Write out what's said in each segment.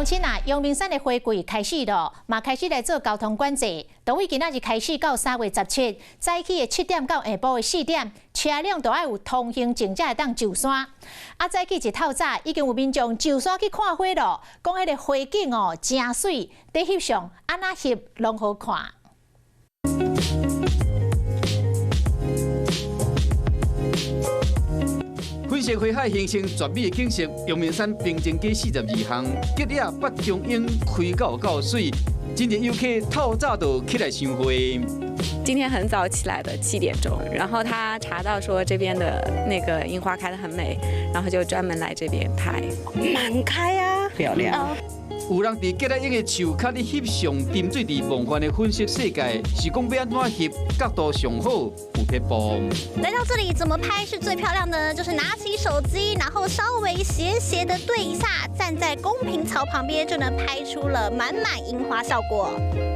乡亲啊，阳明山的花季开始咯，嘛开始来做交通管制。从为今仔日开始到3月17，早起的7点到下晡的4点，车辆都要有通行证才会当上山。啊，早起一透早，已经有民众上山去看花咯，讲迄个花景哦，真水，在翕相，安那翕拢好看。 粉色花海形成绝美的景色，阳明山平静街42巷，吉野北中英开到水，真侪游客透早就起来赏花。今天很早起来的7点钟，然后他查到说这边的那个樱花开得很美，然后就专门来这边拍，满开啊，漂亮。 有人伫吉野英的树脚咧翕相，沉醉伫梦幻的粉色世界，是讲要安怎翕角度上好，有撇步。来到这里怎么拍是最漂亮的呢？就是拿起手机，然后稍微斜斜的对一下，站在公平槽旁边就能拍出了满满樱花效果。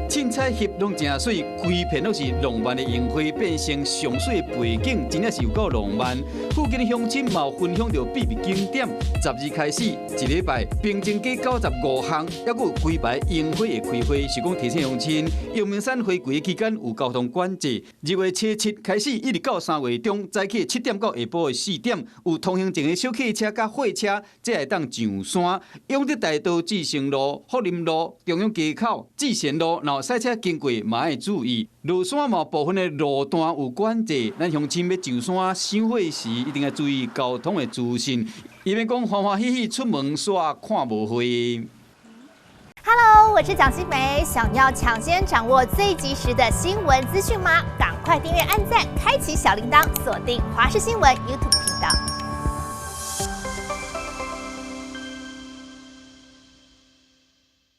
凊彩翕拢真水，规片都是浪漫的樱花，变成上水的背景，真正是有够浪漫。附近的乡亲嘛有分享到必备景点。12开始一礼拜，平静街95巷。 还有几排樱花的开花，是讲提醒乡亲，阳明山花季期间有交通管制。2月7开始，一直到3月中，早起7点到下晡的4点，有通行证的小客车甲货车才会当上山。永德大道志成路、福林路、中央街口、志贤路，然后赛车经过嘛要注意。落山嘛部分的路段有管制，咱乡亲要上山赏花时，一定要注意交通的资讯，以免讲欢欢喜喜出门耍看无花。 Hello， 我是蒋欣梅。想要抢先掌握最及时的新闻资讯吗？赶快订阅、按赞、开启小铃铛，锁定华视新闻 YouTube 频道。